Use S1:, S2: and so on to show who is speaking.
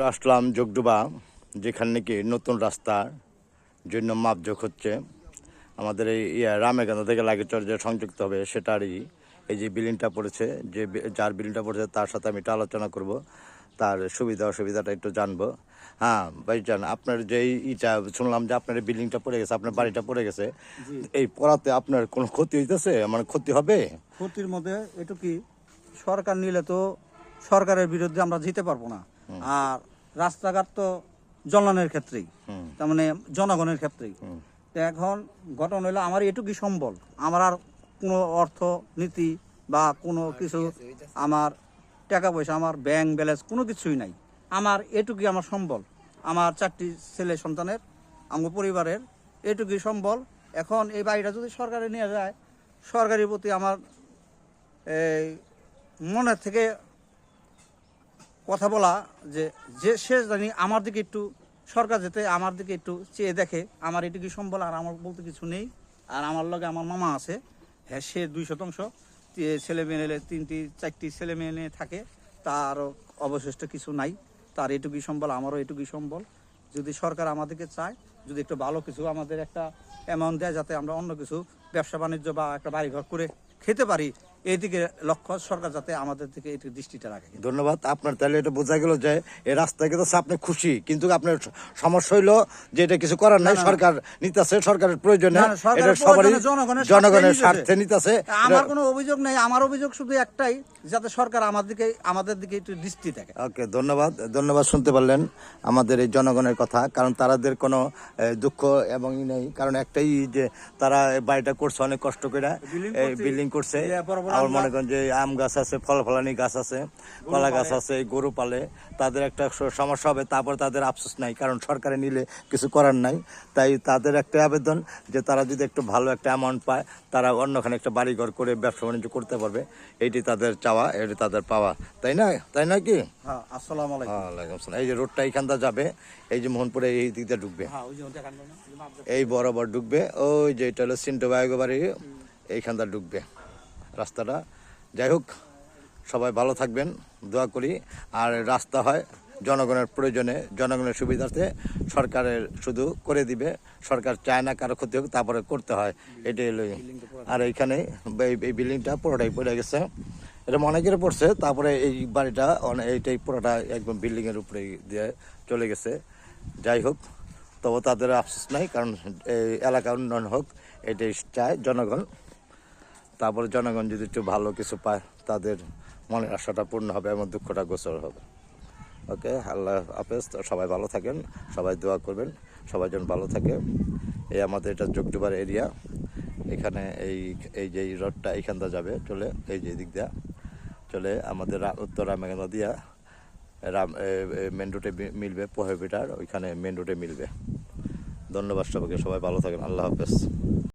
S1: তো আসলাম জগডুবা, যেখানে নাকি নতুন রাস্তার জন্য মাপজোক হচ্ছে। আমাদের এই রামেগঞ্জ থেকে লাগেচর যে সংযুক্ত হবে সেটারই এই যে বিল্ডিংটা পড়েছে, যার বিল্ডিংটা পড়েছে তার সাথে আমি একটু আলোচনা করব, তার সুবিধা অসুবিধাটা একটু জানবো। হ্যাঁ ভাইজান, আপনার যে ইটা শুনলাম যে আপনার বিল্ডিংটা পড়ে গেছে, আপনার বাড়িটা পড়ে গেছে, এই পড়াতে আপনার কোনো ক্ষতি হইতেছে? মানে ক্ষতি হবে?
S2: ক্ষতির মধ্যে একটু কি, সরকার নিলে তো সরকারের বিরুদ্ধে আমরা যেতে পারবো না। আর রাস্তাঘাট তো জনগণের ক্ষেত্রেই, তার মানে জনগণের ক্ষেত্রেই। তো এখন ঘটনা হলো আমার এটুকুই সম্বল, আমার আর কোনো অর্থনীতি বা কোনো কিছু, আমার টাকা পয়সা, আমার ব্যাংক ব্যালেন্স কোনো কিছুই নাই। আমার এটুকুই আমার সম্বল, আমার 4টি ছেলে সন্তানের, আমার পরিবারের এটুকুই সম্বল। এখন এই বাড়িটা যদি সরকারে নিয়ে যায়, সরকারের প্রতি আমার এই মনের থেকে কথা বলা যে যে সে জানি আমার দিকে একটু, সরকার যাতে আমার দিকে একটু চেয়ে দেখে। আমার এটুকু সম্বল, আর আমার বলতে কিছু নেই। আর আমার লগে আমার মামা আছে, হ্যাঁ, সে 200 ছেলে মেয়ে নিলে 4টি ছেলে মেয়ে নিয়ে থাকে, তারও অবশিষ্ট কিছু নাই। তার এটুকুই সম্বল, আমারও এটুকুই সম্বল। যদি সরকার আমাদেরকে চায়, যদি একটু ভালো কিছু আমাদের একটা অ্যামাউন্ট দেয়, যাতে আমরা অন্য কিছু ব্যবসা বাণিজ্য বা একটা বাড়িঘর করে খেতে পারি, এইদিকে লক্ষ্য সরকার যাতে আমাদের দিকে একটু দৃষ্টিটা রাখে।
S1: ধন্যবাদ। আপনার তাহলে এটা বোঝা গেল যে এই রাস্তায় কিন্তু আপনি খুশি, কিন্তু আপনার সমস্যা হইলো যে এটা কিছু করার নাই, সরকার নিতেছে, সরকারের প্রয়োজনে, এটা সবারই জনগণের স্বার্থে নিতেছে।
S2: আমার কোনো অভিযোগ নেই, আমার অভিযোগ শুধু একটাই, যাতে সরকার আমাদের দিকে একটু দৃষ্টি থাকে।
S1: ওকে, ধন্যবাদ। ধন্যবাদ। শুনতে পারলেন আমাদের এই জনগণের কথা, কারণ তাদের কোনো দুঃখ এবং ই নেই, কারণ একটাই যে তারা বাড়িটা করছে অনেক কষ্ট করে, বিল্ডিং করছে। আমার মনে করেন যে আম গাছ আছে, ফল ফলানি গাছ আছে, কলা গাছ আছে, গরু পালে, তাদের একটা সমস্যা হবে, তারপর তাদের আফসোস নাই, কারণ সরকারে নিলে কিছু করার নাই। তাই তাদের একটা আবেদন যে তারা যদি একটু ভালো একটা অ্যামাউন্ট পায়, তারা অন্যখানে একটা বাড়িঘর করে ব্যবসা বাণিজ্য করতে পারবে। এইটি তাদের চাওয়া, এটি তাদের পাওয়া, তাই না? তাই নয় কি?
S2: হ্যাঁ, আসসালামু আলাইকুম।
S1: ওয়ালাইকুম আসসালাম। এই যে রোডটা এইখানটা যাবে, এই যে মোহনপুরে এই দিক দিয়ে ঢুকবে, এই বরাবর ঢুকবে, ওই যে এটা হলো সিন্টু বায়োগো বাড়ি, এইখানটা ঢুকবে রাস্তাটা। যাই হোক, সবাই ভালো থাকবেন, দোয়া করি। আর রাস্তা হয় জনগণের প্রয়োজনে, জনগণের সুবিধার্থে, সরকারের শুধু করে দিবে, সরকার চায় না কারো ক্ষতি হোক, তারপরে করতে হয়, এটাই হলো। আর এইখানে এই বিল্ডিংটা পুরোটাই পড়ে গেছে, এটা অনেকের পড়ছে, তারপরে এই বাড়িটা এইটাই পুরোটা একদম বিল্ডিংয়ের উপরে দিয়ে চলে গেছে। যাই হোক, তবে তাদের আফসোস নাই, কারণ এই এলাকা উন্নয়ন হোক, এটাই চায় জনগণ। তারপরে জনগণ যদি একটু ভালো কিছু পায়, তাদের মনের আশাটা পূর্ণ হবে এবং দুঃখটা গোচর হবে। ওকে, আল্লাহ হাফেজ। সবাই ভালো থাকেন, সবাই দোয়া করবেন, সবাই যেন ভালো থাকে। এই আমাদের এটা জগডুবার এরিয়া, এখানে এই যে রোডটা এইখানটা যাবে চলে, এই যে দিক দিয়া চলে আমাদের উত্তর রামেগঞ্জ দিয়া মেন রোডে মিলবে, পোহেবিটার ওইখানে মেন রোডে মিলবে। ধন্যবাদ সবাইকে, সবাই ভালো থাকেন, আল্লাহ হাফেজ।